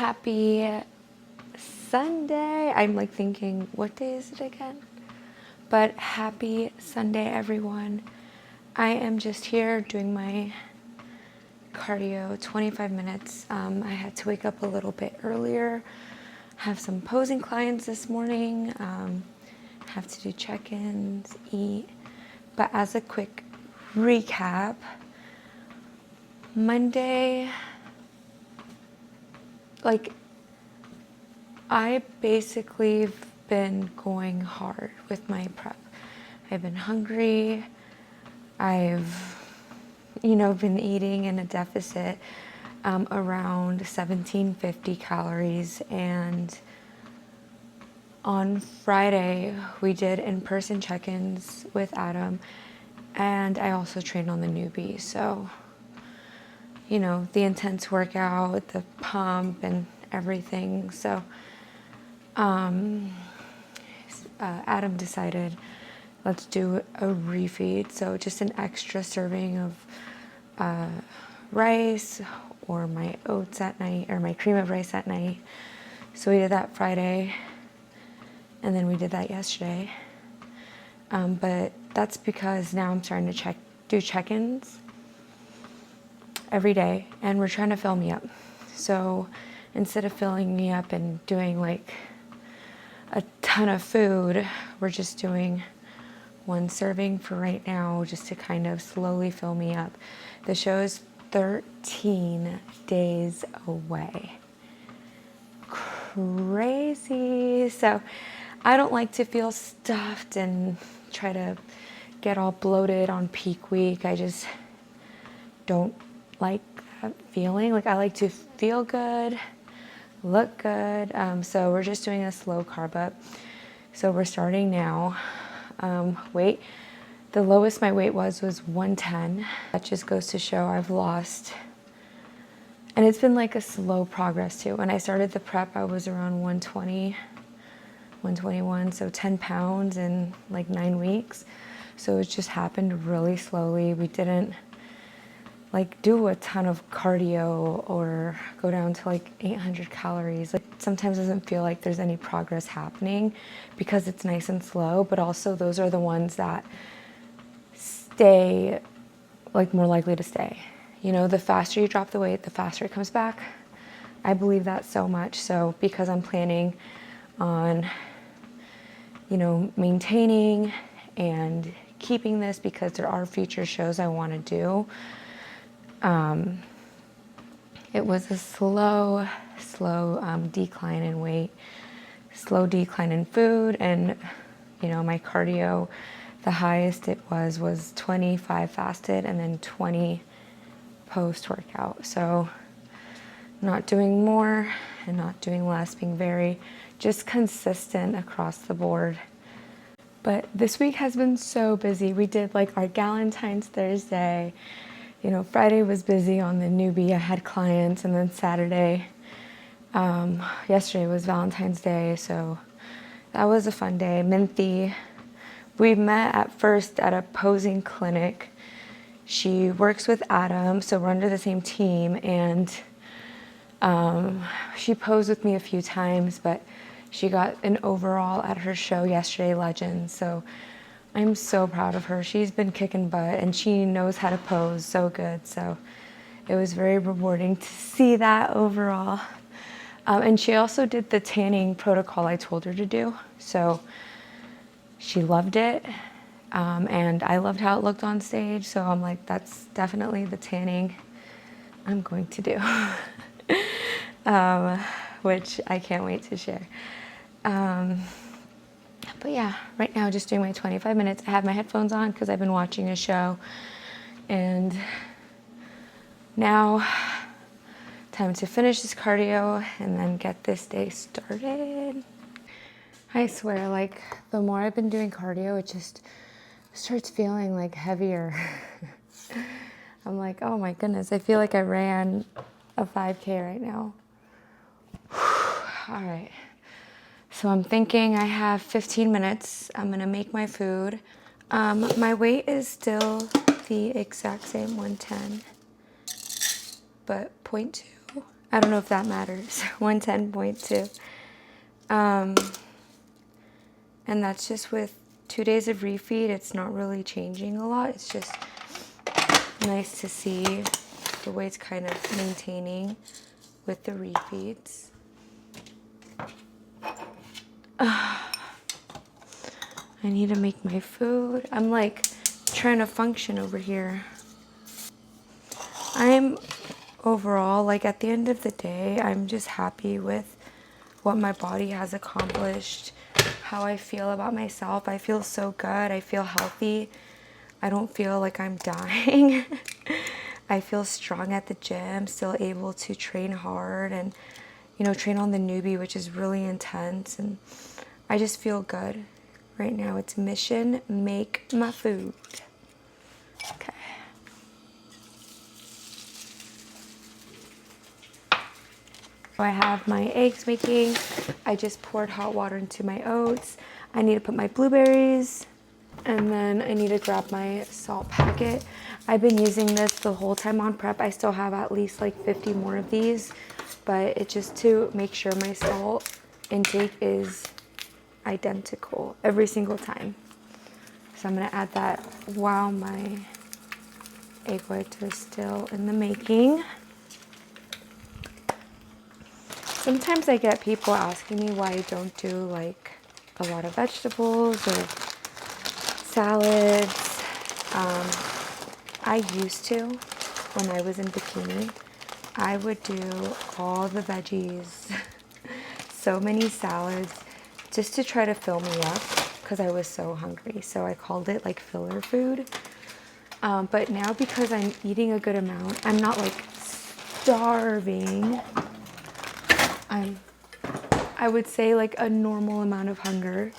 Happy Sunday. I'm like thinking, what day is it again? But happy Sunday, everyone. I am just here doing my cardio, 25 minutes. I had to wake up a little bit earlier, have some posing clients this morning, have to do check-ins, eat. But as a quick recap, Monday, I basically have been going hard with my prep. I've been hungry. I've, been eating in a deficit around 1750 calories. And on Friday, we did in-person check-ins with Adam. And I also trained on the newbie. So, the intense workout, the pump and everything. So Adam decided, let's do a refeed. So just an extra serving of rice or my oats at night or my cream of rice at night. So we did that Friday and then we did that yesterday. But that's because now I'm starting to do check-ins every day, and we're trying to fill me up. So instead of filling me up and doing like a ton of food, we're just doing one serving for right now, just to kind of slowly fill me up. The show is 13 days away. Crazy. So I don't like to feel stuffed and try to get all bloated on peak week. I just don't like that feeling. I like to feel good, look good. So we're just doing a slow carb up. So we're starting now. Weight, the lowest my weight was 110. That just goes to show I've lost, and it's been like a slow progress too. When I started the prep, I was around 120, 121, so 10 pounds in like 9 weeks. So it just happened really slowly. We didn't do a ton of cardio or go down to 800 calories. Sometimes it doesn't feel like there's any progress happening because it's nice and slow, but also those are the ones that stay, more likely to stay. The faster you drop the weight, the faster it comes back. I believe that so much. So because I'm planning on, maintaining and keeping this, because there are future shows I want to do, it was a slow decline in weight, slow decline in food, and my cardio, the highest it was 25 fasted and then 20 post-workout. So not doing more and not doing less, being very just consistent across the board. But this week has been so busy. We did our Galentine's Thursday. Friday was busy on the newbie. I had clients, and then Saturday, yesterday was Valentine's Day, so that was a fun day. Minthy, we met at first at a posing clinic. She works with Adam, so we're under the same team, and she posed with me a few times, but she got an overall at her show yesterday, Legends. So I'm so proud of her. She's been kicking butt and she knows how to pose so good. So it was very rewarding to see that overall. And she also did the tanning protocol I told her to do. So she loved it. And I loved how it looked on stage. So I'm like, that's definitely the tanning I'm going to do. Which I can't wait to share. But yeah, right now just doing my 25 minutes. I have my headphones on because I've been watching a show. And now, time to finish this cardio and then get this day started. I swear, the more I've been doing cardio, it just starts feeling heavier. I'm like, oh my goodness, I feel like I ran a 5K right now. All right. So I'm thinking I have 15 minutes. I'm gonna make my food. My weight is still the exact same 110, but 0.2. I don't know if that matters. 110.2. And that's just with 2 days of refeed. It's not really changing a lot. It's just nice to see the way it's kind of maintaining with the refeeds. I need to make my food. I'm like trying to function over here. I'm overall, like at the end of the day, I'm just happy with what my body has accomplished, how I feel about myself. I feel so good. I feel healthy. I don't feel like I'm dying. I feel strong at the gym, still able to train hard and, you know, train on the newbie, which is really intense. And I just feel good right now. It's mission, make my food. Okay. I have my eggs making. I just poured hot water into my oats. I need to put my blueberries, and then I need to grab my salt packet. I've been using this the whole time on prep. I still have at least like 50 more of these, but it's just to make sure my salt intake is identical every single time. So I'm gonna add that while my egg whites are still in the making. Sometimes I get people asking me why I don't do like a lot of vegetables or salads. I used to when I was in bikini. I would do all the veggies, so many salads, just to try to fill me up because I was so hungry. So I called it like filler food. But now because I'm eating a good amount, I'm not like starving. I would say like a normal amount of hunger,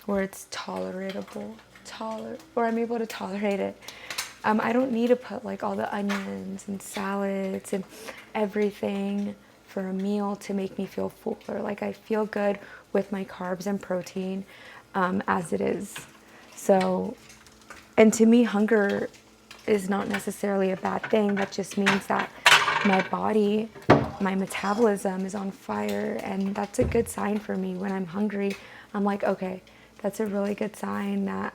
where it's tolerable, or I'm able to tolerate it. I don't need to put like all the onions and salads and everything for a meal to make me feel fuller. Like I feel good with my carbs and protein as it is. So, and to me, hunger is not necessarily a bad thing. That just means that my body, my metabolism is on fire, and that's a good sign for me. When I'm hungry, I'm like, okay, that's a really good sign that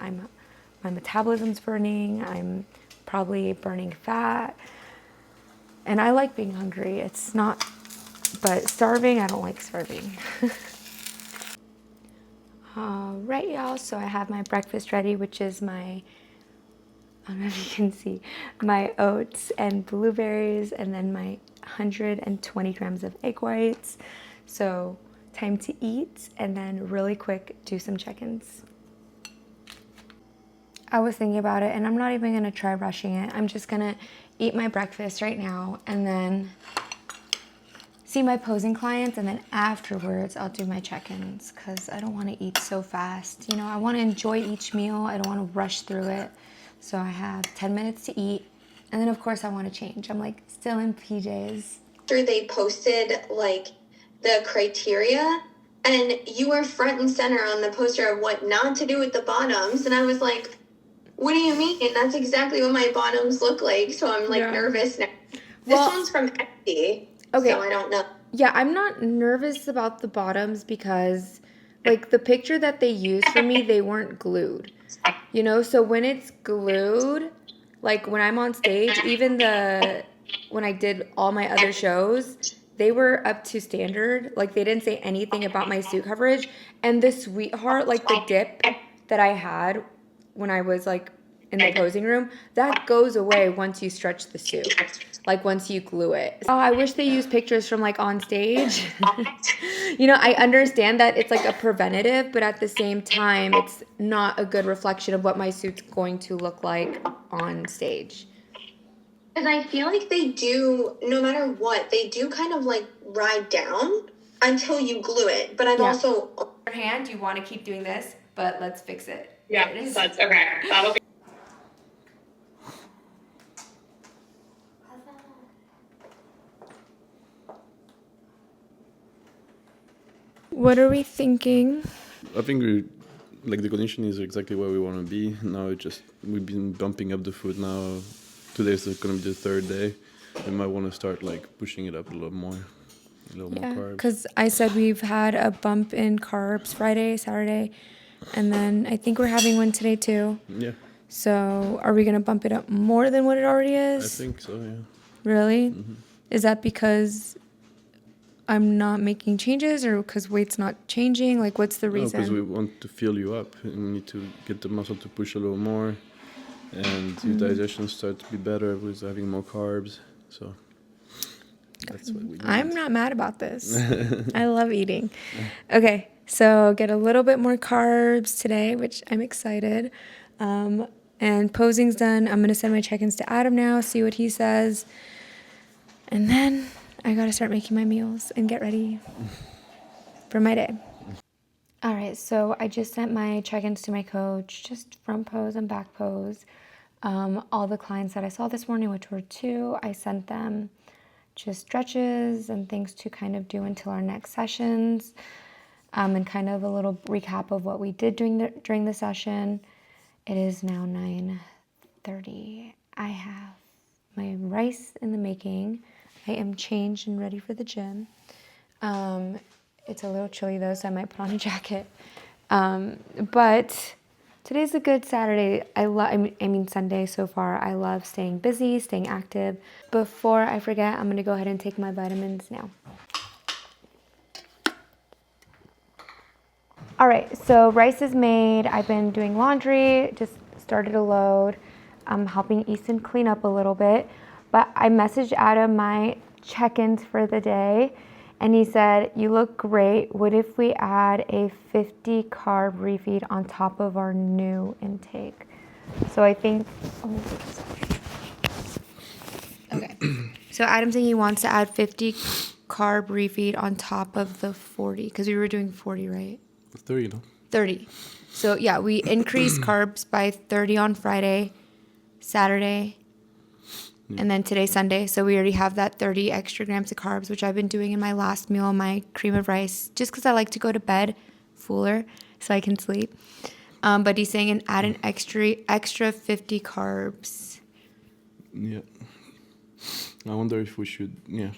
my metabolism's burning. I'm probably burning fat, and I like being hungry. It's not, but starving, I don't like starving. All right, y'all. So I have my breakfast ready, which is my, I don't know if you can see, my oats and blueberries, and then my 120 grams of egg whites. So time to eat, and then really quick do some check-ins. I was thinking about it, and I'm not even gonna try rushing it. I'm just gonna eat my breakfast right now and then see my posing clients, and then afterwards I'll do my check-ins because I don't want to eat so fast. You know, I want to enjoy each meal. I don't want to rush through it. So I have 10 minutes to eat, and then of course I want to change. I'm like still in PJs. After they posted like the criteria, and you were front and center on the poster of what not to do with the bottoms, and I was like, what do you mean? That's exactly what my bottoms look like. So I'm like nervous now. This one's from Etsy. Okay. So I don't know. Yeah, I'm not nervous about the bottoms because like the picture that they used for me, they weren't glued. You know, so when it's glued, like when I'm on stage, even when I did all my other shows, they were up to standard. Like they didn't say anything about my suit coverage. And the sweetheart, like the dip that I had when I was like in the posing room, that goes away once you stretch the suit. Like once you glue it. Oh, I wish they used pictures from like on stage. You know, I understand that it's like a preventative, but at the same time, it's not a good reflection of what my suit's going to look like on stage. Because I feel like they do, no matter what, they do kind of like ride down until you glue it. But I'm also... On your hand, you want to keep doing this, but let's fix it. Yeah, that's okay. That'll be... What are we thinking? I think the condition is exactly where we want to be. Now we've been bumping up the foot now. Today's going to be the third day. you might want to start like pushing it up a little more Yeah, carbs. because I said we've had a bump in carbs Friday, Saturday, and then I think we're having one today too. Yeah, So are we going to bump it up more than what it already I is? think so. Yeah. Really? Is that because I'm not making changes or because weight's not changing? Like, what's the No, reason? because we want to fill you up. We need to get the muscle to push a little more, and your digestion start to be better with having more carbs. So that's what we need. I'm not mad about this. I love eating. Okay, so get a little bit more carbs today, which I'm excited. And posing's done. I'm going to send my check-ins to Adam now, see what he says. And then I got to start making my meals and get ready for my day. All right, so I just sent my check-ins to my coach, just front pose and back pose. All the clients that I saw this morning, which were 2, I sent them just stretches and things to kind of do until our next sessions, and kind of a little recap of what we did during the session. It is now 9:30. I have my rice in the making. I am changed and ready for the gym. It's a little chilly though, so I might put on a jacket. But today's a good Saturday. I mean Sunday so far. I love staying busy, staying active. Before I forget, I'm gonna go ahead and take my vitamins now. All right, so rice is made. I've been doing laundry, just started a load. I'm helping Easton clean up a little bit. But I messaged Adam my check-ins for the day, and he said, "You look great. What if we add a 50 carb refeed on top of our new intake?" So I think, okay. So Adam's saying he wants to add 50 carb refeed on top of the 40, because we were doing 40, right? 30, no? 30. So yeah, we increased carbs by 30 on Friday, Saturday, and then today, Sunday. So we already have that 30 extra grams of carbs, which I've been doing in my last meal, my cream of rice, just because I like to go to bed fuller so I can sleep. But he's saying and add an extra 50 carbs. Yeah. I wonder if we should, yeah.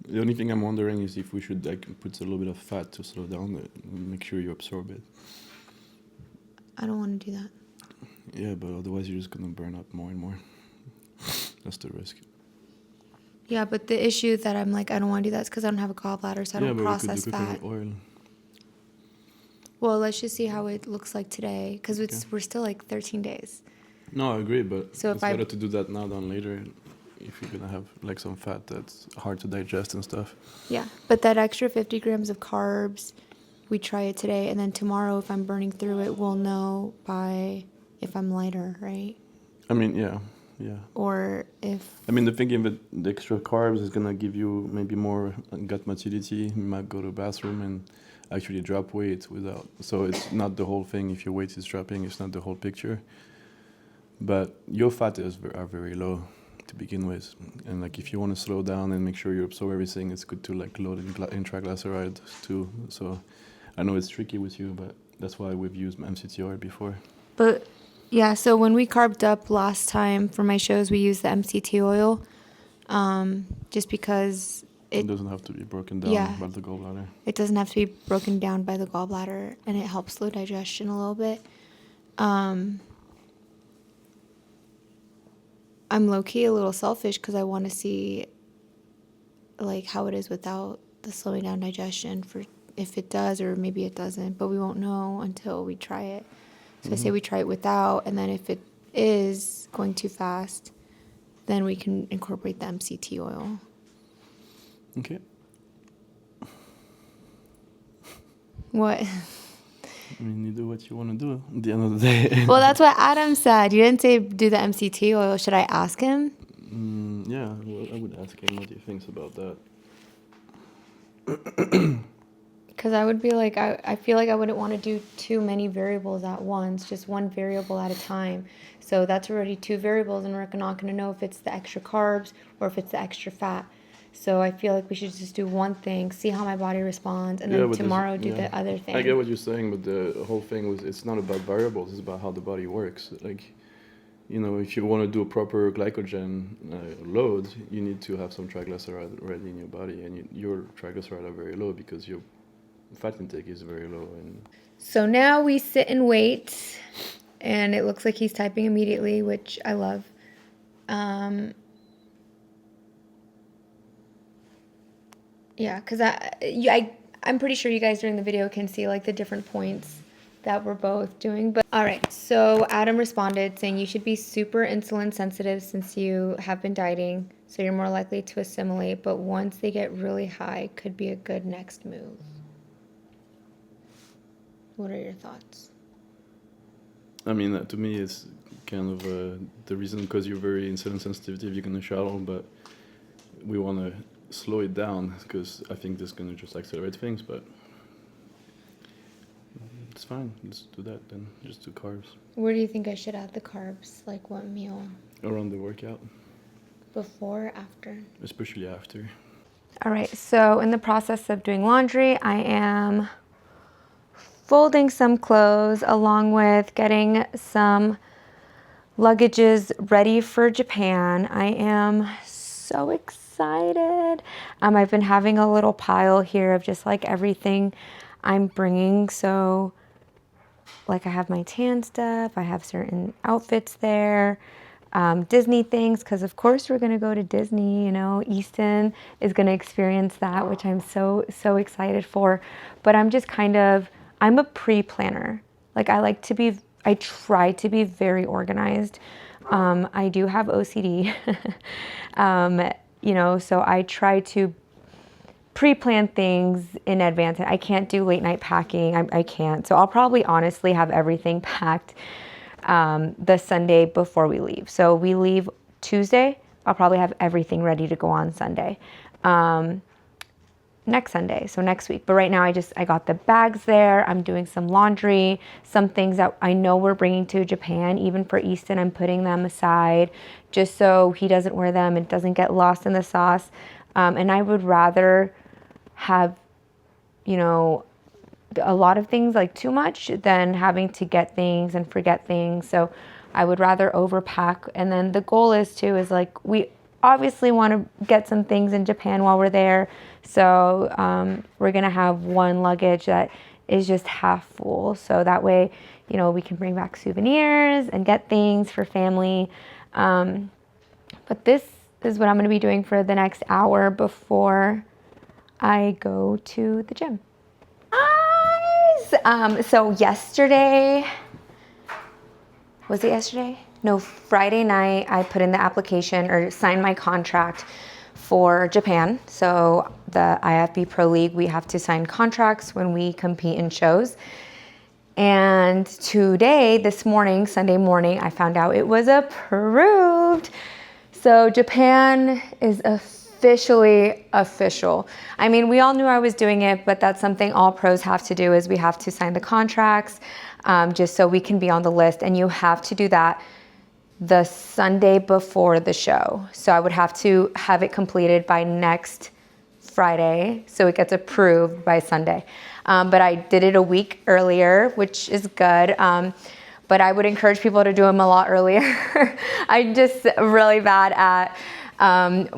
The only thing I'm wondering is if we should like put a little bit of fat to slow down it and make sure you absorb it. I don't want to do that. Yeah, but otherwise you're just going to burn up more and more. That's the risk. Yeah, but the issue that I'm like, I don't want to do that is because I don't have a gallbladder, so I don't process fat. Coconut oil. Well, let's just see how it looks like today, because we're still like 13 days. No, I agree, but So it's better to do that now than later if you're going to have like some fat that's hard to digest and stuff. Yeah, but that extra 50 grams of carbs, we try it today, and then tomorrow if I'm burning through it, we'll know by if I'm lighter, right? I mean, yeah. Or if... I mean, the thinking that the extra carbs is going to give you maybe more gut motility. You might go to the bathroom and actually drop weight without... So it's not the whole thing. If your weight is dropping, it's not the whole picture. But your fat are very low to begin with. And like if you want to slow down and make sure you absorb everything, it's good to like load in triglycerides too. So I know it's tricky with you, but that's why we've used MCT oil before. But yeah, so when we carbed up last time for my shows, we used the MCT oil, just because it doesn't have to be broken down by the gallbladder. It doesn't have to be broken down by the gallbladder, and it helps slow digestion a little bit. I'm low-key a little selfish because I want to see like how it is without the slowing down digestion, for if it does or maybe it doesn't, but we won't know until we try it. So I say we try it without, and then if it is going too fast, then we can incorporate the MCT oil. Okay. What? I mean, you do what you want to do at the end of the day. Well, that's what Adam said. You didn't say do the MCT oil. Should I ask him? Yeah, well, I would ask him what he thinks about that. Because I would be like, I feel like I wouldn't want to do too many variables at once, just one variable at a time. So that's already 2 variables, and we're not going to know if it's the extra carbs or if it's the extra fat. So I feel like we should just do one thing, see how my body responds, and then tomorrow do the other thing. I get what you're saying, but the whole thing was, it's not about variables, it's about how the body works. Like, you know, if you want to do a proper glycogen load, you need to have some triglyceride already in your body, and your triglycerides are very low because your fat intake is very low. And so now we sit and wait, and it looks like he's typing immediately, which I love. Yeah, because I'm pretty sure you guys during the video can see like the different points that we're both doing. But all right, so Adam responded saying you should be super insulin sensitive since you have been dieting, so you're more likely to assimilate, but once they get really high, could be a good next move. What are your thoughts? I mean, to me, it's kind of the reason, because you're very insulin sensitive, you're going to shuttle, but we want to slow it down because I think this is going to just accelerate things, but it's fine. Let's do that then. Just do carbs. Where do you think I should add the carbs? Like what meal? Around the workout. Before or after? Especially after. All right, so in the process of doing laundry, I am folding some clothes along with getting some luggages ready for Japan. I am so excited. I've been having a little pile here of just like everything I'm bringing. So like I have my tan stuff, I have certain outfits there, Disney things, because of course we're going to go to Disney, you know, Easton is going to experience that, which I'm so excited for. But I'm just I'm a pre-planner. Like I try to be very organized. I do have OCD, you know, so I try to pre-plan things in advance. I can't do late night packing. I can't. So I'll probably honestly have everything packed the Sunday before we leave. So we leave Tuesday. I'll probably have everything ready to go on Sunday. Next Sunday, so next week. But right now I got the bags there. I'm doing some laundry, some things that I know we're bringing to Japan. Even for Easton, I'm putting them aside just so he doesn't wear them and doesn't get lost in the sauce. And I would rather have, you know, a lot of things, like too much, than having to get things and forget things. So I would rather overpack. And then the goal is like, we obviously want to get some things in Japan while we're there. So we're going to have one luggage that is just half full. So that way, you know, we can bring back souvenirs and get things for family. But this is what I'm going to be doing for the next hour before I go to the gym. Guys, so yesterday, was it yesterday? No, Friday night, I put in the application or signed my contract for Japan. So the IFB Pro League, we have to sign contracts when we compete in shows. And today, this morning, Sunday morning, I found out it was approved. So Japan is officially official. I mean, we all knew I was doing it, but that's something all pros have to do, is we have to sign the contracts just so we can be on the list. And you have to do that the Sunday before the show. So I would have to have it completed by next Friday so it gets approved by Sunday. But I did it a week earlier, which is good. But I would encourage people to do them a lot earlier. I'm just really bad at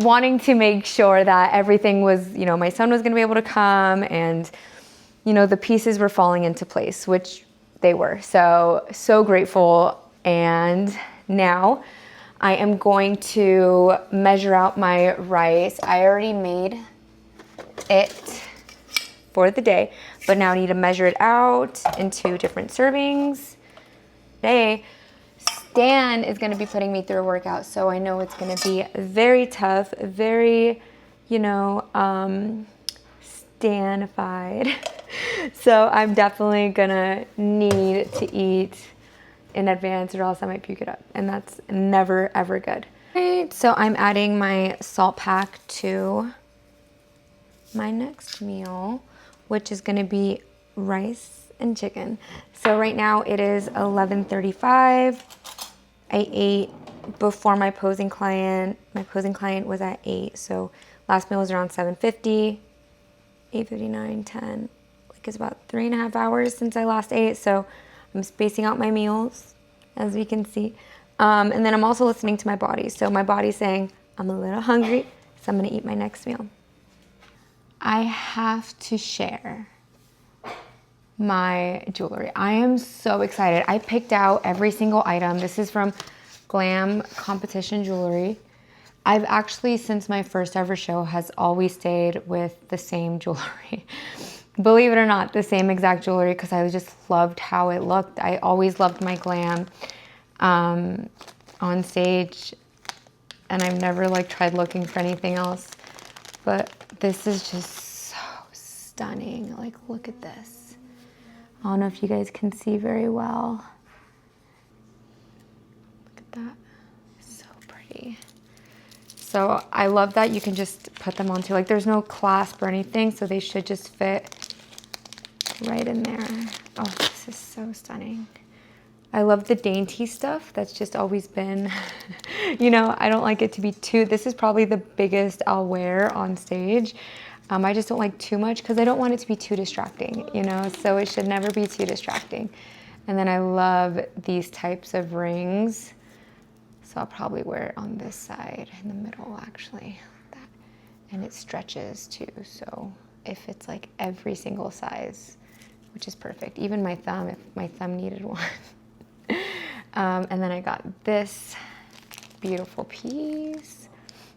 wanting to make sure that everything was, you know, my son was going to be able to come and, you know, the pieces were falling into place, which they were. So grateful. And now I am going to measure out my rice. I already made it for the day, but now I need to measure it out into different servings. Today, Stan is going to be putting me through a workout, so I know it's going to be very tough, very, you know, Stanified. So I'm definitely going to need to eat in advance or else I might puke it up, and that's never ever good. Right, so I'm adding my salt pack to my next meal, which is going to be rice and chicken. So right now it is 11:35. I ate before my posing client. My posing client was at 8, so last meal was around 7:50, 8:59, 10. Like it's about 3.5 hours since I last ate, so I'm spacing out my meals, as we can see. And then I'm also listening to my body. So my body's saying, I'm a little hungry, so I'm gonna eat my next meal. I have to share my jewelry. I am so excited. I picked out every single item. This is from Glam Competition Jewelry. I've actually, since my first ever show, has always stayed with the same jewelry. Believe it or not, the same exact jewelry, because I just loved how it looked. I always loved my glam on stage, and I've never like tried looking for anything else. But this is just so stunning. Like, look at this. I don't know if you guys can see very well. Look at that, so pretty. So I love that you can just put them onto, like, there's no clasp or anything, so they should just fit right in there. Oh, this is so stunning. I love the dainty stuff. That's just always been, you know, I don't like it to be too, this is probably the biggest I'll wear on stage. I just don't like too much because I don't want it to be too distracting, you know, so it should never be too distracting. And then I love these types of rings. So I'll probably wear it on this side in the middle, actually, like that. And it stretches too, so if it's like every single size, which is perfect. Even my thumb, if my thumb needed one. And then I got this beautiful piece.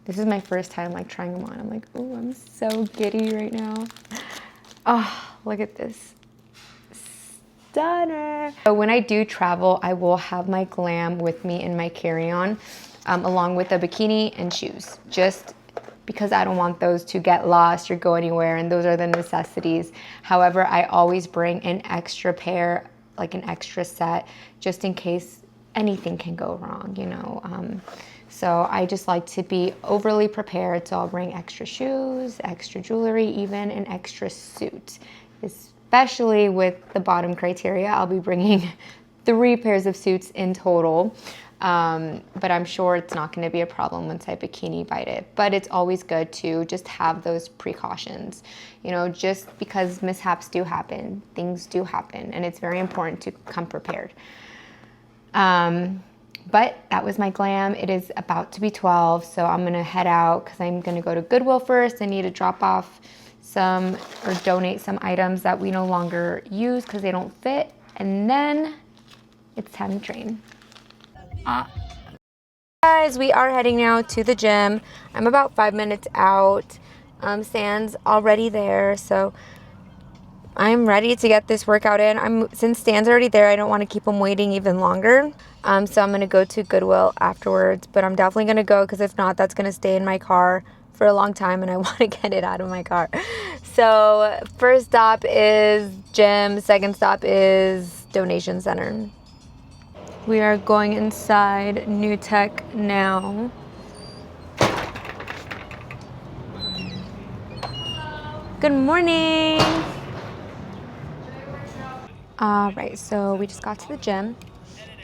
This is my first time like trying them on. I'm like, oh, I'm so giddy right now. Oh, look at this. Stunner. So when I do travel, I will have my glam with me in my carry-on, along with a bikini and shoes, just because I don't want those to get lost or go anywhere, and those are the necessities. However, I always bring an extra pair, like an extra set, just in case anything can go wrong, you know. So I just like to be overly prepared, so I'll bring extra shoes, extra jewelry, even an extra suit. Especially with the bottom criteria, I'll be bringing 3 pairs of suits in total. But I'm sure it's not going to be a problem once I bikini bite it. But it's always good to just have those precautions, you know, just because mishaps do happen, things do happen, and it's very important to come prepared. But that was my glam. It is about to be 12, so I'm going to head out because I'm going to go to Goodwill first. I need to drop off some or donate some items that we no longer use because they don't fit, and then it's time to train. Guys, we are heading now to the gym. I'm about 5 minutes out. Stan's already there, so I'm ready to get this workout in. Since Stan's already there, I don't want to keep him waiting even longer. So I'm going to go to Goodwill afterwards, but I'm definitely going to go because if not, that's going to stay in my car for a long time and I want to get it out of my car. So first stop is gym, second stop is donation center. We are going inside New Tech now. Good morning. All right, so we just got to the gym.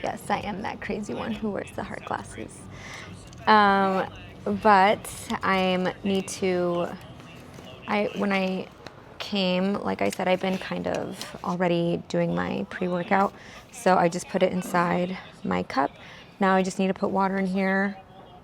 Yes, I am that crazy one who wears the hard glasses. But when I came, like I said, I've been kind of already doing my pre-workout. So I just put it inside my cup. Now I just need to put water in here,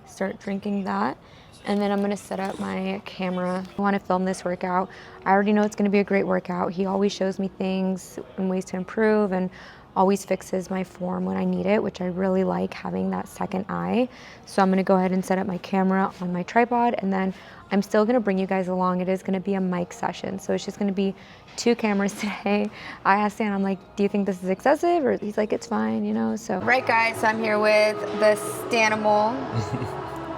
start drinking that. And then I'm gonna set up my camera. I wanna film this workout. I already know it's gonna be a great workout. He always shows me things and ways to improve and always fixes my form when I need it, which I really like having that second eye. So I'm gonna go ahead and set up my camera on my tripod, and then I'm still gonna bring you guys along. It is gonna be a mic session. So it's just gonna be 2 cameras today. I asked Stan, I'm like, do you think this is excessive? Or he's like, it's fine, you know, so. Right guys, so I'm here with the Stanimal.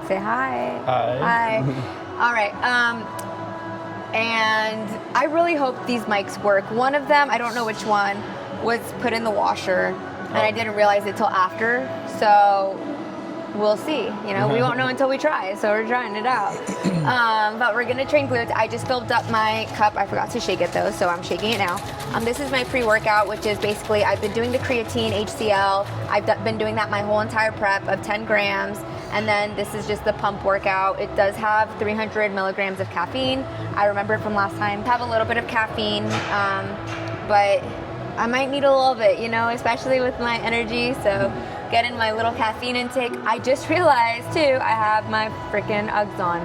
Say hi. Hi. Hi. All right, and I really hope these mics work. One of them, I don't know which one, was put in the washer, and I didn't realize it till after, so we'll see. You know, we won't know until we try, so we're trying it out. But we're gonna train glutes. I just filled up my cup. I forgot to shake it though, so I'm shaking it now. This is my pre-workout, which is basically, I've been doing the creatine, HCl. I've been doing that my whole entire prep of 10 grams. And then this is just the pump workout. It does have 300 milligrams of caffeine. I remember from last time, have a little bit of caffeine, but I might need a little bit, you know, especially with my energy. So getting my little caffeine intake. I just realized too, I have my freaking Uggs on.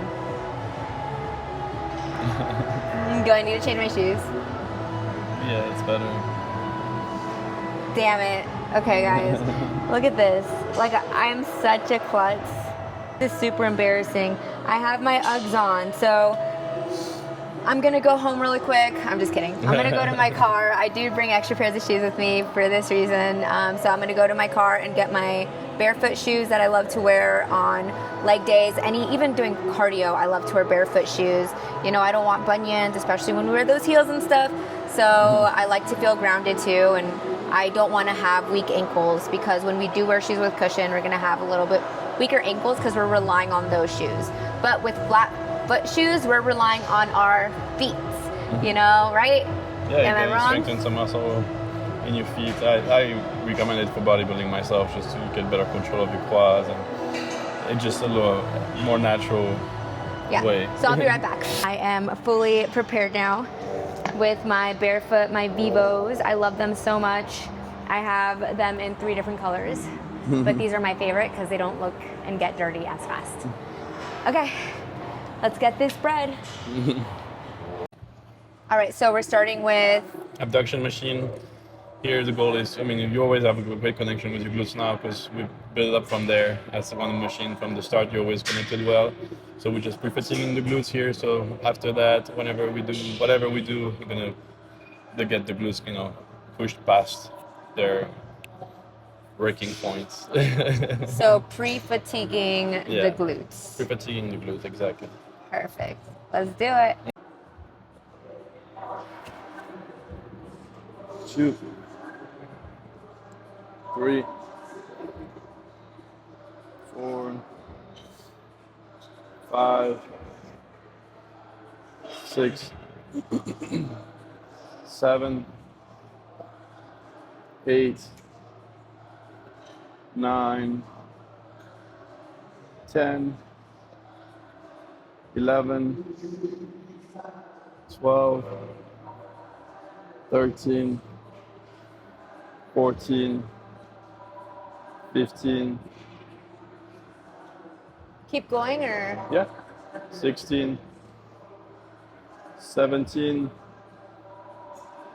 Do I need to change my shoes? Yeah, it's better. Damn it. Okay, guys, look at this. Like, I'm such a klutz. This is super embarrassing. I have my Uggs on, so I'm gonna go home really quick. I'm just kidding. I'm gonna go to my car. I do bring extra pairs of shoes with me for this reason. So I'm gonna go to my car and get my barefoot shoes that I love to wear on leg days. And even doing cardio, I love to wear barefoot shoes. You know, I don't want bunions, especially when we wear those heels and stuff. So I like to feel grounded too, and I don't want to have weak ankles, because when we do wear shoes with cushion, we're gonna have a little bit weaker ankles because we're relying on those shoes. But with flat foot shoes, we're relying on our feet, you know, right? Yeah, Am I you wrong? strengthen some muscle in your feet. I recommend it for bodybuilding myself, just to get better control of your quads, and it's just a little more natural way. So I'll be right back. I am fully prepared now with my barefoot, my Vivos. I love them so much. I have them in 3 different colors, but these are my favorite because they don't look and get dirty as fast. Okay, let's get this bread. All right, so we're starting with Abduction machine. Here the goal is, I mean, you always have a great connection with your glutes now, because we build up from there. As one machine from the start, you're always connected well. So we're just pre-fatiguing the glutes here. So after that, whenever we do whatever we do, we're gonna get the glutes, you know, pushed past their breaking points. so pre-fatiguing the glutes. Pre-fatiguing the glutes, exactly. Perfect. Let's do it. 2, 3, 4, 5, 6, 7, 8, 9, 10, 11, 12, 13, 14, 15, Keep going, or? yeah, 16, 17,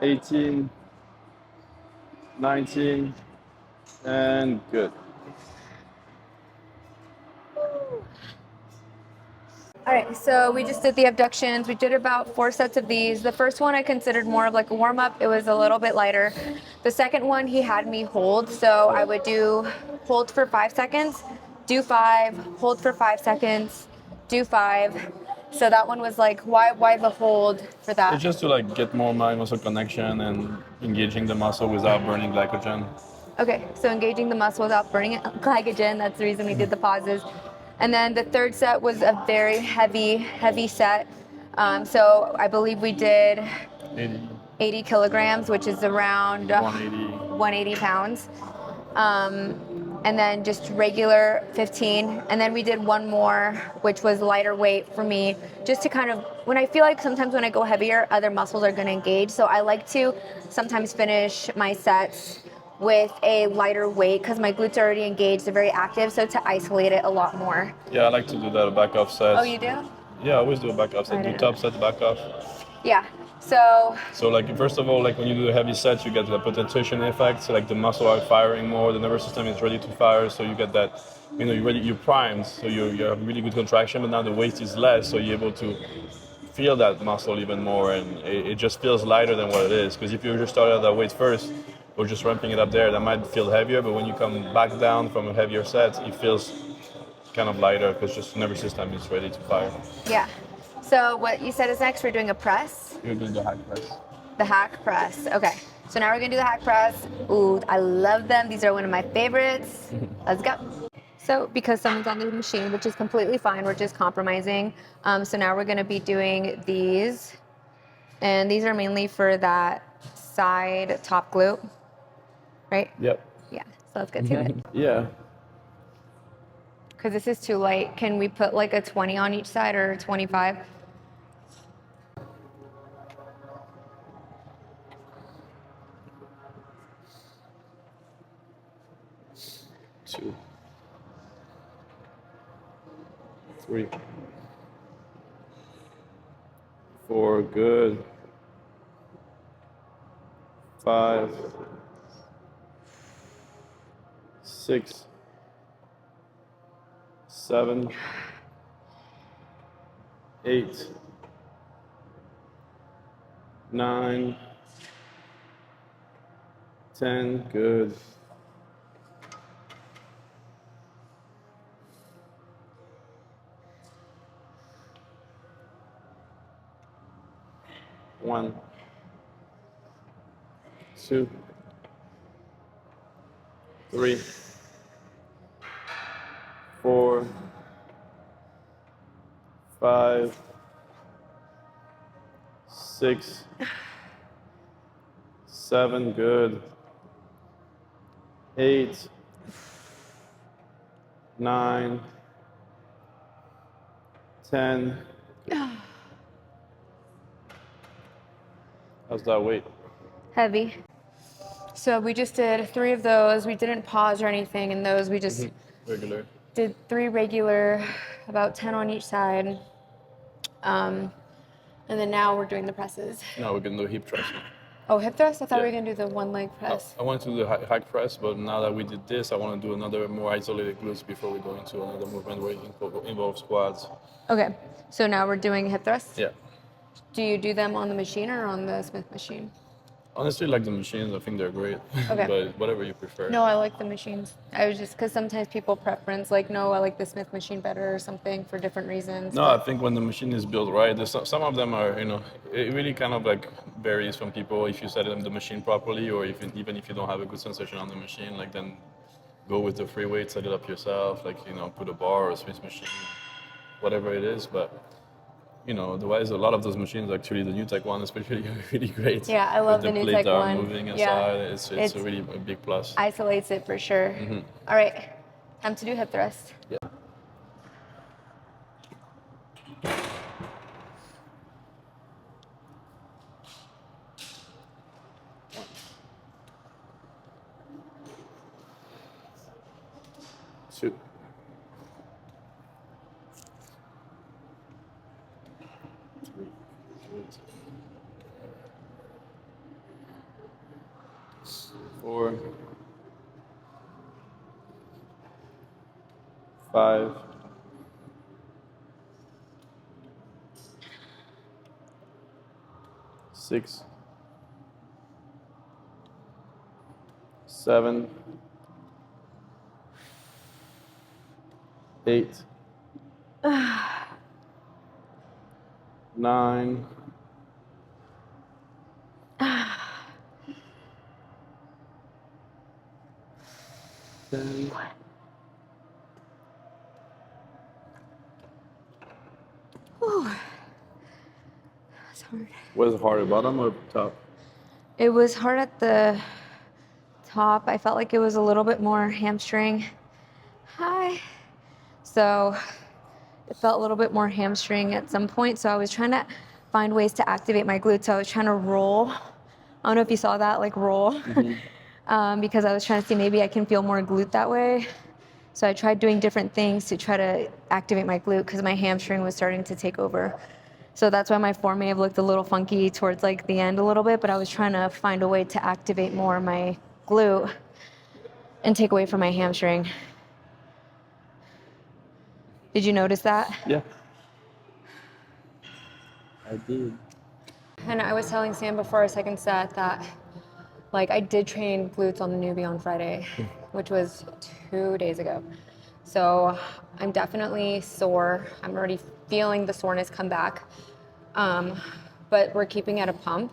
18, 19, and good. All right, so we just did the abductions. We did about 4 sets of these. The first one I considered more of like a warm-up. It was a little bit lighter. The second one, he had me hold. So I would do hold for 5 seconds, do 5, hold for 5 seconds, do 5. So that one was like, why the hold for that? It's just to like get more mind muscle connection and engaging the muscle without burning glycogen. Okay, so engaging the muscle without burning glycogen. That's the reason we did the pauses. And then the third set was a very heavy set. So I believe we did 80 kilograms, which is around 180 pounds. And then just regular 15. And then we did one more, which was lighter weight for me, just to kind of, when I feel like sometimes when I go heavier, other muscles are gonna engage. So I like to sometimes finish my sets with a lighter weight because my glutes are already engaged, they're very active, so to isolate it a lot more. Yeah, I like to do that, a back off set. Oh, you do? Yeah, I always do a back off set. Do top set, back off. Yeah. So like, first of all, like when you do a heavy set, you get the potentiation effect. So like the muscle are firing more, the nervous system is ready to fire, so you get that, you know, you're primed, so you have really good contraction, but now the weight is less, so you're able to feel that muscle even more, and it just feels lighter than what it is. Because if you just start at that weight first, or just ramping it up there, that might feel heavier, but when you come back down from a heavier set, it feels kind of lighter because just nervous system is ready to fire. yeah. So what you said is next, we're doing a press. You're doing the hack press. The hack press. Okay. So now we're gonna do the hack press. Ooh, I love them. These are one of my favorites. Let's go. So because someone's on the machine, which is completely fine, we're just compromising. So now we're gonna be doing these. And these are mainly for that side top glute, right? Yep. Yeah, so let's get to it. Yeah. Because this is too light. Can we put like a 20 on each side or 25? 2, 3, 4, good. 5, 6, 7, 8, 9, 10, good. 1, 2, 3, 4, 5, 6, 7, good. 8, 9, 10. How's that weight? Heavy. So we just did 3 of those. We didn't pause or anything in those. We just Regular. did 3 regular, about 10 on each side. And then now we're doing the presses. No, we're gonna do hip thrust. Oh, hip thrust? I thought we Yeah. were going to do the 1 leg press. I wanted to do the hack press, but now that we did this, I want to do another more isolated glutes before we go into another movement where it involves quads. Okay, so now we're doing hip thrusts? Yeah. Do you do them on the machine or on the Smith machine? Honestly, like the machines, I think they're great. Okay. But whatever you prefer. No, I like the machines. I was just, because sometimes people preference, like, no, I like the Smith machine better or something for different reasons. No, I think when the machine is built right, there's some of them are, it really kind of like varies from people if you set the machine properly, or even if you don't have a good sensation on the machine, like then go with the free weight, set it up yourself, like, put a bar or a Smith machine, whatever it is. But, otherwise, a lot of those machines, actually, the new tech one especially, are really great. Yeah, I love the with new plate tech that are one. moving Yeah. inside, it's a really a big plus. Isolates it for sure. All right, time to do hip thrust. Yeah. Two. 3, 4, 5, 6, 7, 8, 9, 10. That's hard. Was it harder, bottom or top? It was hard at the top. I felt like it was a little bit more hamstring. Hi. So it felt a little bit more hamstring at some point. So I was trying to find ways to activate my glutes. So I was trying to roll. I don't know if you saw that, like roll. Because I was trying to see maybe I can feel more glute that way. So I tried doing different things to try to activate my glute because my hamstring was starting to take over. So that's why my form may have looked a little funky towards like the end a little bit, but I was trying to find a way to activate more my glute and take away from my hamstring. Did you notice that? Yeah. I did. And I was telling Sam before our second set that like I did train glutes on the newbie on Friday, which was 2 days ago. So I'm definitely sore. I'm already feeling the soreness come back. But we're keeping at a pump.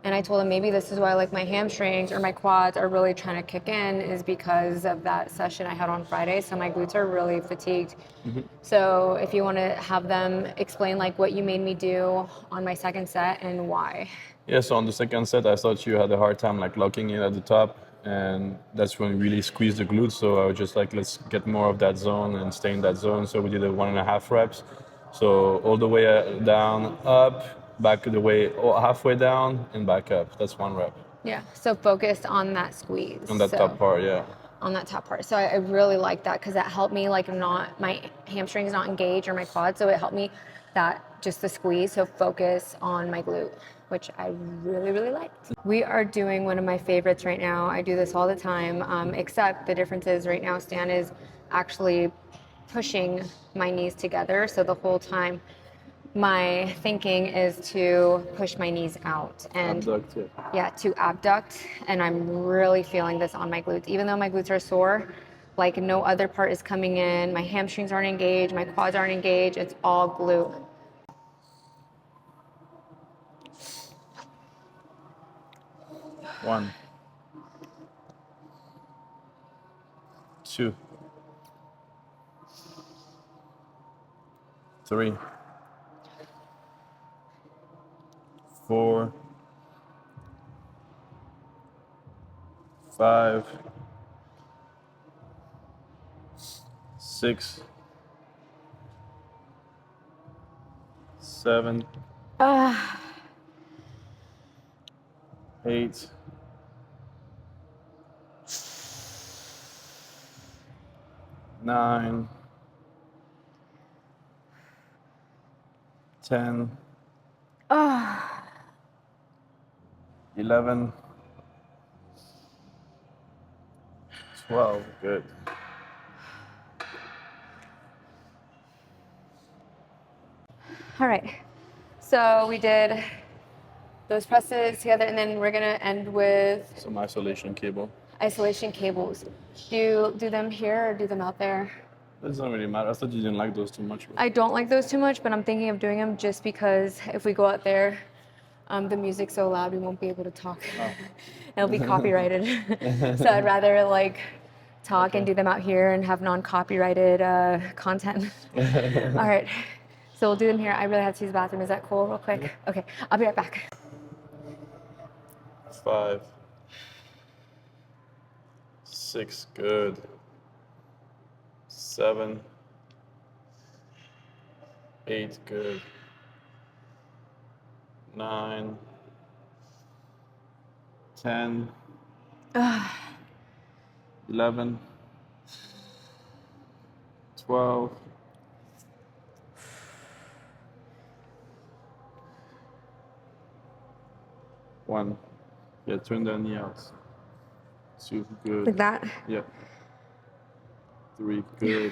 And I told him maybe this is why like my hamstrings or my quads are really trying to kick in is because of that session I had on Friday. So my glutes are really fatigued. So if you want to have them explain like what you made me do on my second set and why. Yeah, so on the second set, I thought you had a hard time like locking in at the top, and that's when we really squeezed the glutes. So I was just like, let's get more of that zone and stay in that zone. So we did a 1.5 reps. So all the way down, up, back the way halfway down, and back up. That's 1 rep. Yeah, so focused on that squeeze. On that top part, yeah. on that top part. So I really like that because that helped me like not, my hamstrings not engage or my quads. So it helped me that just the squeeze. So focus on my glute, which I really, really liked. We are doing one of my favorites right now. I do this all the time, except the difference is right now Stan is actually pushing my knees together. So the whole time my thinking is to push my knees out and Abduct, yeah. yeah, to abduct. And I'm really feeling this on my glutes. Even though my glutes are sore, like no other part is coming in. My hamstrings aren't engaged. My quads aren't engaged. It's all glute. One, two, three, four, 5, 6, 7, 8, 9, 10, 11, 12. Good. All right. So we did those presses together, and then we're gonna end with Some isolation cable. isolation cables. Do you do them here or do them out there? It doesn't really matter. I thought you didn't like those too much. I don't like those too much, but I'm thinking of doing them just because if we go out there, the music's so loud we won't be able to talk. It'll be copyrighted. So I'd rather like talk and do them out here and have non-copyrighted content. All right. So we'll do them here. I really have to use the bathroom. Is that cool real quick? Okay. I'll be right back. 5, 6. Good. 7, 8. Good. 9, 10, 11, 12, 1. Yeah, turn the knee out. 2. Good. Like that? Yep. 3. Good.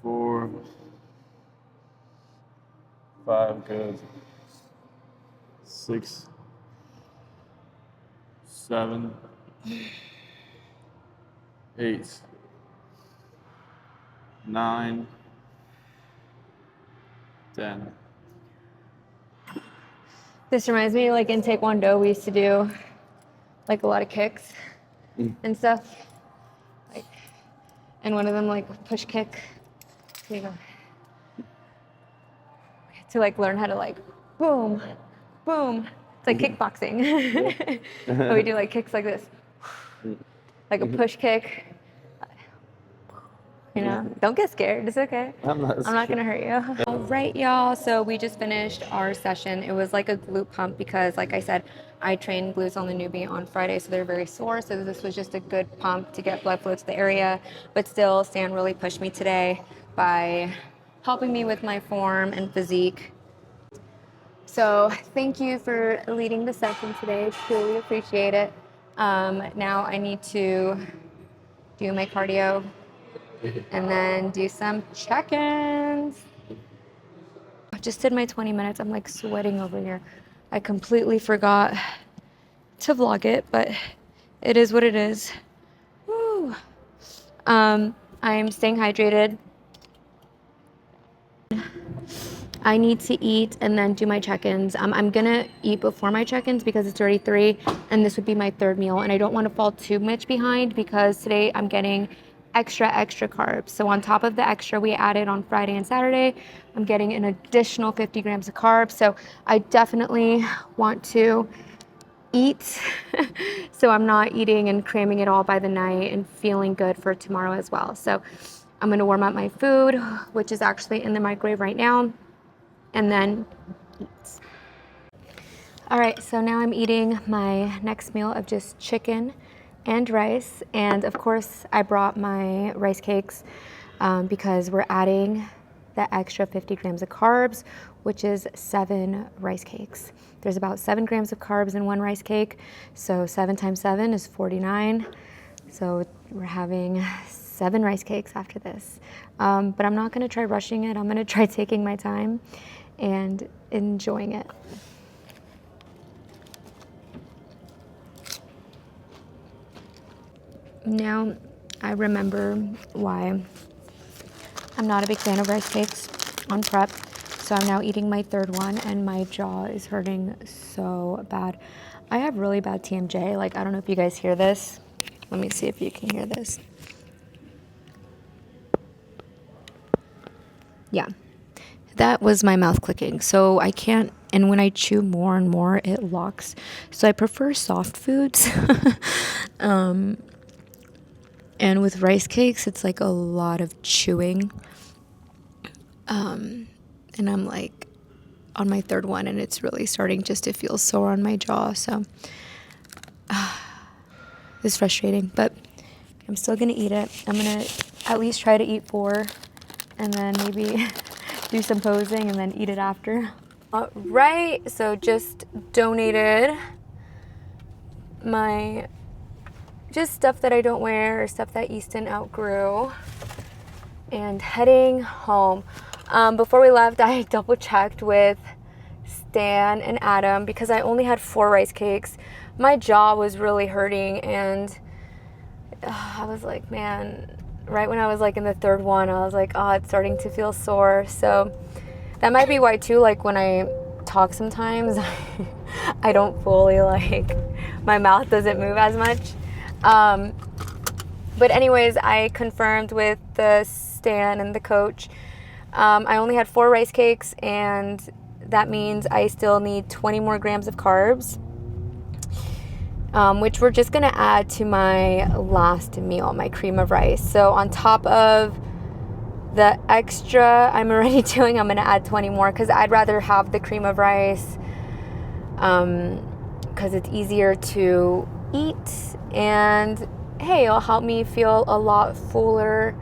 4, 5. Good. 6, 7, 8, 9, 10. This reminds me, like in Taekwondo, we used to do like a lot of kicks and stuff. Like, and one of them, like push kick. Here you go. To like learn how to like boom, boom. It's like kickboxing. But we do like kicks like this, like a push kick. You know, don't get scared. It's okay. I'm not gonna hurt you. All right, y'all. So we just finished our session. It was like a glute pump because, like I said, I trained glutes on the newbie on Friday, so they're very sore. So this was just a good pump to get blood flow to the area. But still, Stan really pushed me today by helping me with my form and physique. So thank you for leading the session today. Truly appreciate it. Now I need to do my cardio and then do some check-ins. I just did my 20 minutes. I'm like sweating over here. I completely forgot to vlog it, but it is what it is. Woo. I'm staying hydrated. I need to eat and then do my check-ins. I'm gonna eat before my check-ins because it's already 3 and this would be my 3rd meal, and I don't want to fall too much behind because today I'm getting extra carbs. So on top of the extra we added on Friday and Saturday, I'm getting an additional 50 grams of carbs. So I definitely want to eat so I'm not eating and cramming it all by the night and feeling good for tomorrow as well. So I'm gonna warm up my food, which is actually in the microwave right now, and then eat. All right, so now I'm eating my next meal of just chicken and rice. And of course, I brought my rice cakes because we're adding the extra 50 grams of carbs, which is 7 rice cakes. There's about 7 grams of carbs in one rice cake, so 7 times 7 is 49. So we're having 7 rice cakes after this. But I'm not gonna try rushing it. I'm gonna try taking my time and enjoying it. Now I remember why I'm not a big fan of rice cakes on prep. So I'm now eating my 3rd one and my jaw is hurting so bad. I have really bad TMJ. Like, I don't know if you guys hear this. Let me see if you can hear this. Yeah, that was my mouth clicking. So I can't, and when I chew more and more, it locks. So I prefer soft foods. And with rice cakes, it's like a lot of chewing. And I'm like on my 3rd one and it's really starting just to feel sore on my jaw. So it's frustrating, but I'm still gonna eat it. I'm gonna at least try to eat 4 and then maybe do some posing and then eat it after. Right, so just donated my just stuff that I don't wear or stuff that Easton outgrew and heading home. Before we left, I double checked with Stan and Adam because I only had 4 rice cakes. My jaw was really hurting and I was like, man, right when I was like in the 3rd one, I was like, oh, it's starting to feel sore. So that might be why too, like when I talk sometimes, I don't fully like, my mouth doesn't move as much. But anyways, I confirmed with the Stan and the coach. I only had 4 rice cakes and that means I still need 20 more grams of carbs, which we're just gonna add to my last meal, my cream of rice. So on top of the extra I'm already doing, I'm gonna add 20 more because I'd rather have the cream of rice because it's easier to eat and hey, it'll help me feel a lot fuller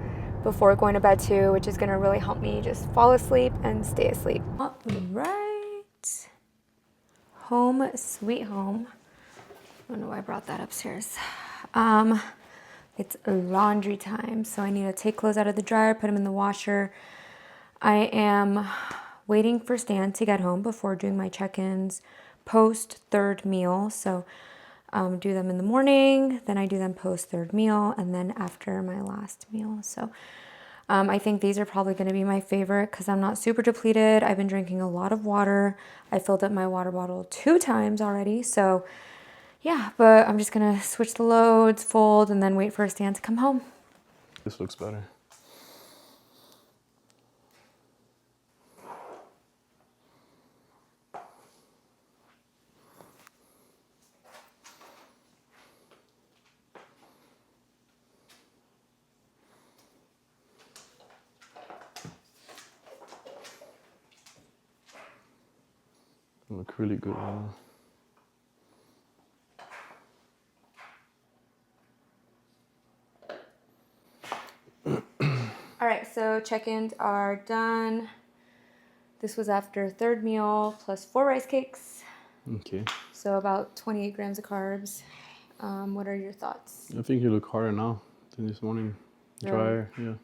before going to bed too, which is gonna really help me just fall asleep and stay asleep. All right, home sweet home. I don't know why I brought that upstairs. It's laundry time, so I need to take clothes out of the dryer, put them in the washer. I am waiting for Stan to get home before doing my check-ins post 3rd meal. So do them in the morning, then I do them post 3rd meal, and then after my last meal. So I think these are probably going to be my favorite because I'm not super depleted. I've been drinking a lot of water. I filled up my water bottle 2 times already. So yeah, but I'm just going to switch the loads, fold, and then wait for Stan to come home. This looks better. Look really good. All right, so check-ins are done. This was after 3rd meal plus 4 rice cakes. Okay. So about 28 grams of carbs. What are your thoughts? I think you look harder now than this morning. Drier, yeah.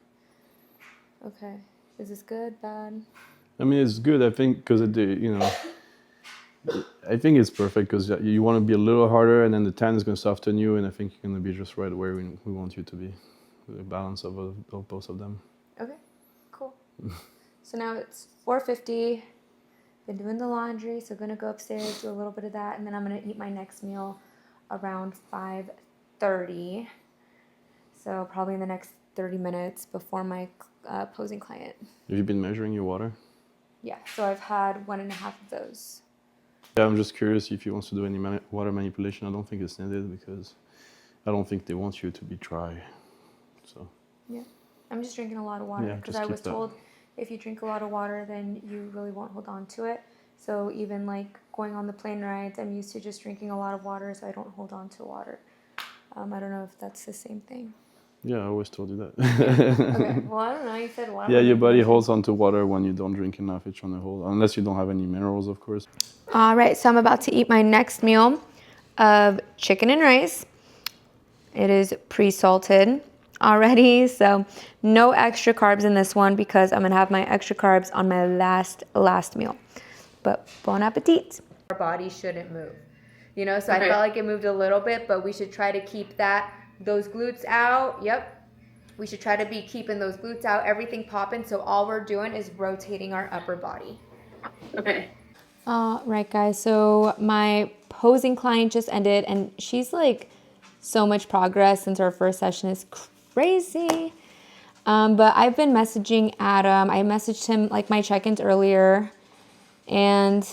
Okay. Is this good, bad? I mean, it's good. I think because I think it's perfect because you want to be a little harder, and then the tan is going to soften you, and I think you're going to be just right where we want you to be. The balance of both of them. Okay, cool. So now it's 4:50. Been doing the laundry, so gonna go upstairs, do a little bit of that, and then I'm gonna eat my next meal around 5:30. So probably in the next 30 minutes before my posing client. Have you been measuring your water? Yeah, so I've had 1.5 of those. Yeah, I'm just curious if he wants to do any water manipulation. I don't think it's needed because I don't think they want you to be dry. So. Yeah, I'm just drinking a lot of water because I was told if you drink a lot of water, then you really won't hold on to it. So even like going on the plane rides, I'm used to just drinking a lot of water so I don't hold on to water. I don't know if that's the same thing. Yeah, I always told you that. Okay. Well, I don't know. You said water. Yeah, your body holds onto water when you don't drink enough. It's trying to hold, unless you don't have any minerals, of course. All right, so I'm about to eat my next meal of chicken and rice. It is pre-salted already, so no extra carbs in this one because I'm gonna have my extra carbs on my last meal. But bon appetit. Our body shouldn't move, you know, so I felt like it moved a little bit, but we should try to keep those glutes out. Yep. We should try to be keeping those glutes out, everything popping, so all we're doing is rotating our upper body. Okay. Right, guys, so my posing client just ended, and she's like so much progress since our first session is crazy. But I've been messaging Adam. I messaged him like my check-ins earlier, and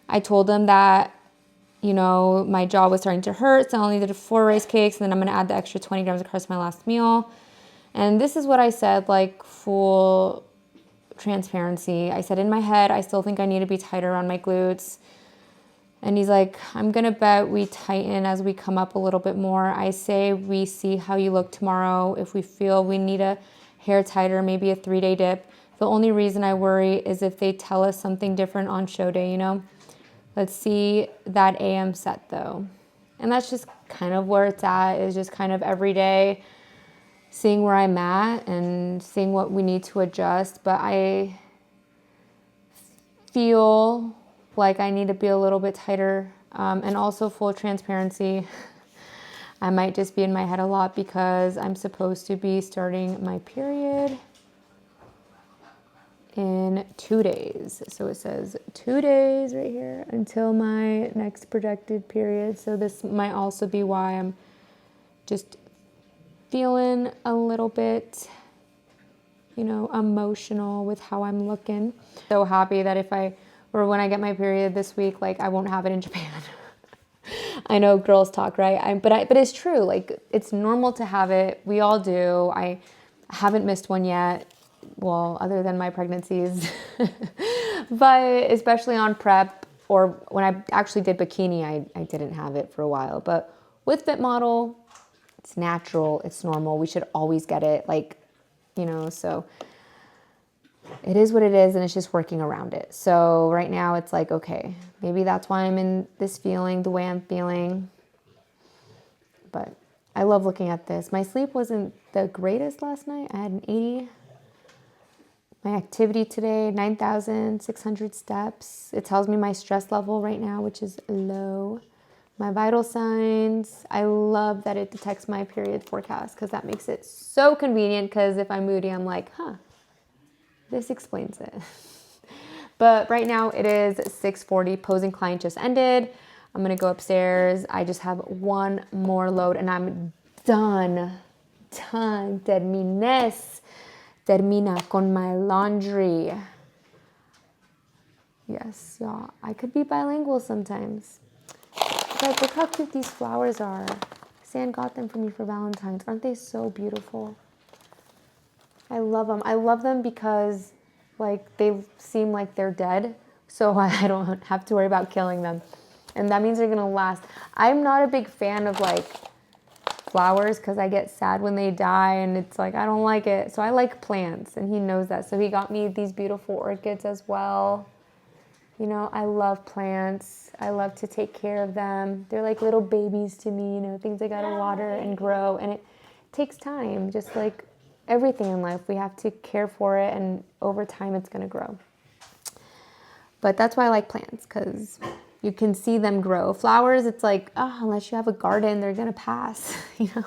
I told him that, you know, my jaw was starting to hurt, so I only did 4 rice cakes, and then I'm gonna add the extra 20 grams of carbs to my last meal. And this is what I said, like full transparency. I said in my head, I still think I need to be tighter on my glutes. And he's like, I'm gonna bet we tighten as we come up a little bit more. I say we see how you look tomorrow. If we feel we need a hair tighter, maybe a 3-day dip. The only reason I worry is if they tell us something different on show day, you know? Let's see that AM set though. And that's just kind of where it's at, is just kind of every day seeing where I'm at and seeing what we need to adjust. But I feel like I need to be a little bit tighter, and also full transparency. I might just be in my head a lot because I'm supposed to be starting my period in 2 days. So it says 2 days right here until my next projected period. So this might also be why I'm just feeling a little bit, you know, emotional with how I'm looking. So happy that when I get my period this week, like I won't have it in Japan. I know girls talk, right? But it's true. Like it's normal to have it. We all do. I haven't missed one yet. Well, other than my pregnancies, but especially on prep or when I actually did bikini, I didn't have it for a while. But with Fit Model, it's natural, it's normal. We should always get it, like, you know, so it is what it is, and it's just working around it. So right now it's like, okay, maybe that's why I'm in this feeling, the way I'm feeling. But I love looking at this. My sleep wasn't the greatest last night. I had an 80. My activity today, 9,600 steps. It tells me my stress level right now, which is low. My vital signs. I love that it detects my period forecast because that makes it so convenient, because if I'm moody, I'm like, this explains it. But right now it is 6:40. Posing client just ended. I'm going to go upstairs. I just have one more load and I'm done. Termina con my laundry. Yes, y'all. I could be bilingual sometimes. But look how cute these flowers are. San got them for me for Valentine's. Aren't they so beautiful? I love them. I love them because like they seem like they're dead, so I don't have to worry about killing them. And that means they're gonna last. I'm not a big fan of like flowers because I get sad when they die and it's like, I don't like it. So I like plants and he knows that. So he got me these beautiful orchids as well. You know, I love plants. I love to take care of them. They're like little babies to me, you know, things I gotta water and grow. And it takes time, just like everything in life. We have to care for it and over time it's gonna grow. But that's why I like plants, because you can see them grow. Flowers, it's like, unless you have a garden, they're gonna pass, you know.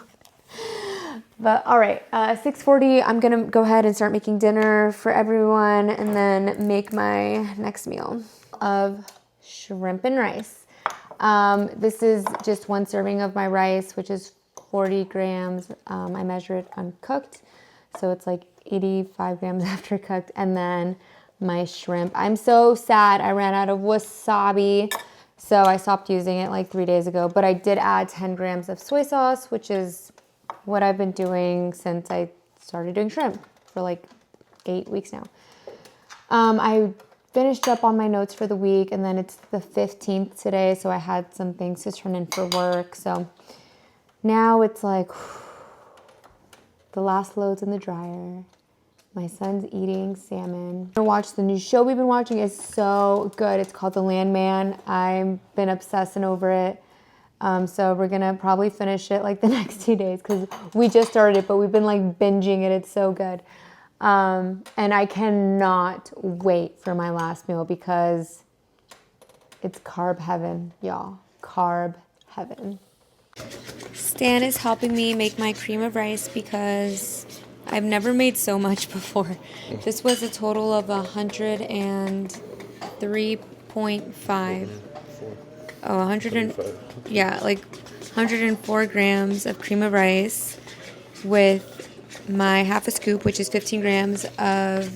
But all right, 6:40, I'm gonna go ahead and start making dinner for everyone and then make my next meal of shrimp and rice. This is just one serving of my rice, which is 40 grams. I measure it uncooked, so it's like 85 grams after cooked. And then my shrimp. I'm so sad I ran out of wasabi, so I stopped using it like 3 days ago, but I did add 10 grams of soy sauce, which is what I've been doing since I started doing shrimp for like 8 weeks now. I finished up on my notes for the week, and then it's the 15th today, so I had some things to turn in for work. So now it's like the last load's in the dryer. My son's eating salmon. I watch the new show we've been watching. It's so good. It's called The Landman. I've been obsessing over it. So we're gonna probably finish it like the next 2 days because we just started it, but we've been like binging it. It's so good. And I cannot wait for my last meal because it's carb heaven, y'all. Carb heaven. Stan is helping me make my cream of rice because I've never made so much before. This was a total of 103.5. Oh, 104 grams of cream of rice with my half a scoop, which is 15 grams of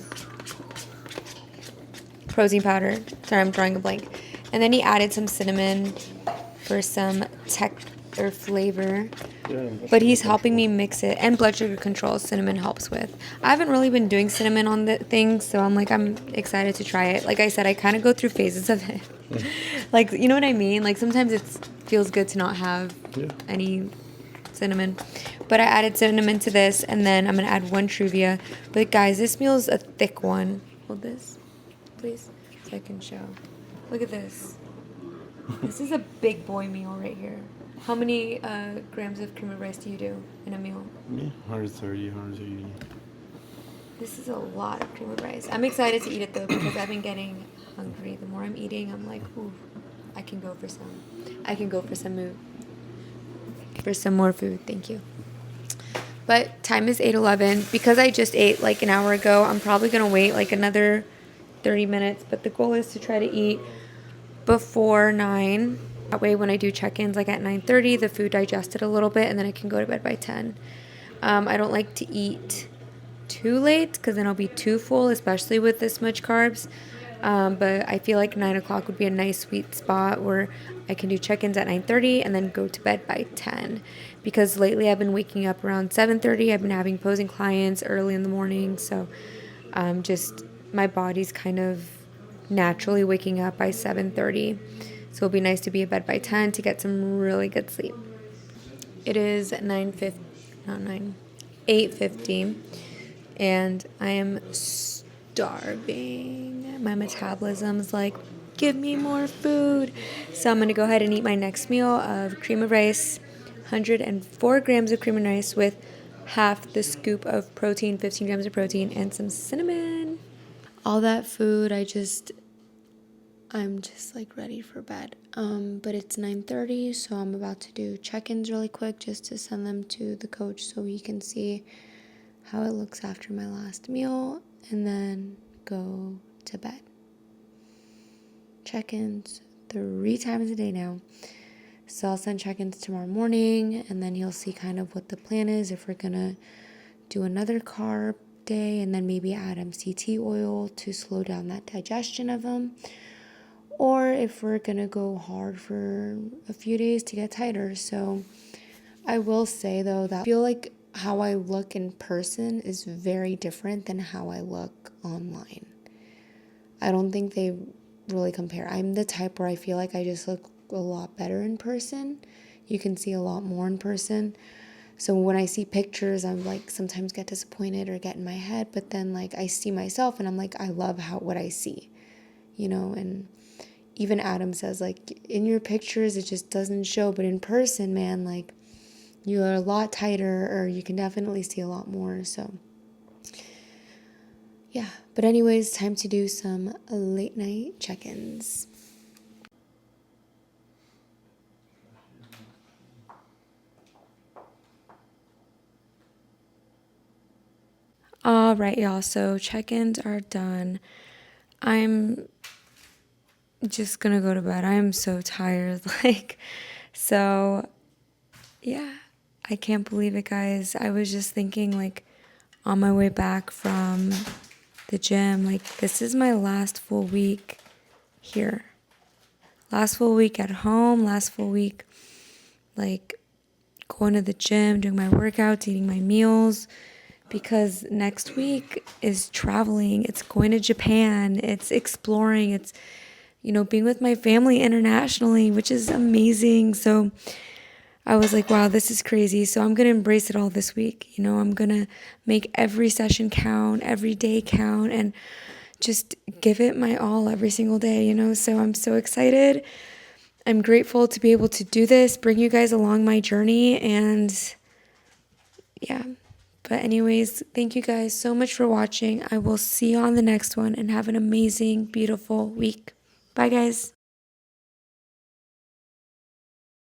protein powder. Sorry, I'm drawing a blank. And then he added some cinnamon for some flavor. But he's helping me mix it. And blood sugar control, cinnamon helps with. I haven't really been doing cinnamon on the thing, so I'm excited to try it. Like I said, I kind of go through phases of it. Like, you know what I mean? Like, sometimes it feels good to not have any cinnamon. But I added cinnamon to this, and then I'm going to add 1 Truvia. But, guys, this meal is a thick one. Hold this, please, so I can show. Look at this. This is a big boy meal right here. How many grams of cream of rice do you do in a meal? Me? 130, 180. This is a lot of cream of rice. I'm excited to eat it, though, because I've been getting hungry. The more I'm eating, I'm like, ooh, I can go for some more food. Thank you. But time is 8:11. Because I just ate like an hour ago, I'm probably going to wait like another 30 minutes. But the goal is to try to eat before 9. That way when I do check-ins like at 9:30, the food digested a little bit and then I can go to bed by 10. I don't like to eat too late because then I'll be too full, especially with this much carbs. But I feel like 9 o'clock would be a nice sweet spot where I can do check-ins at 9:30 and then go to bed by 10. Because lately I've been waking up around 7:30. I've been having posing clients early in the morning. So just my body's kind of naturally waking up by 7:30. So it'll be nice to be in bed by 10 to get some really good sleep. It is 8:50 and I am starving. My metabolism's like, give me more food. So I'm going to go ahead and eat my next meal of cream of rice, 104 grams of cream of rice with half the scoop of protein, 15 grams of protein, and some cinnamon. All that food, I'm just like ready for bed. But it's 9:30, so I'm about to do check-ins really quick just to send them to the coach so he can see how it looks after my last meal and then go to bed. Check-ins 3 times a day now. So I'll send check-ins tomorrow morning and then he'll see kind of what the plan is, if we're gonna do another carb day and then maybe add MCT oil to slow down that digestion of them. Or if we're going to go hard for a few days to get tighter. So I will say, though, that I feel like how I look in person is very different than how I look online. I don't think they really compare. I'm the type where I feel like I just look a lot better in person. You can see a lot more in person. So when I see pictures, I'm like sometimes get disappointed or get in my head. But then like I see myself and I'm like, I love what I see, and even Adam says, like, in your pictures, it just doesn't show. But in person, man, like, you're a lot tighter or you can definitely see a lot more. So, yeah. But anyways, time to do some late night check-ins. All right, y'all. So check-ins are done. I'm just gonna go to bed. I am so tired. Yeah, I can't believe it, guys. I was just thinking, like, on my way back from the gym, like, this is my last full week here. Last full week at home, last full week, like, going to the gym, doing my workouts, eating my meals, because next week is traveling. It's going to Japan. It's exploring. It's being with my family internationally, which is amazing. So I was like, wow, this is crazy. So I'm going to embrace it all this week. You know, I'm going to make every session count, every day count, and just give it my all every single day, you know? So I'm so excited. I'm grateful to be able to do this, bring you guys along my journey, and yeah. But anyways, thank you guys so much for watching. I will see you on the next one, and have an amazing, beautiful week. Bye, guys.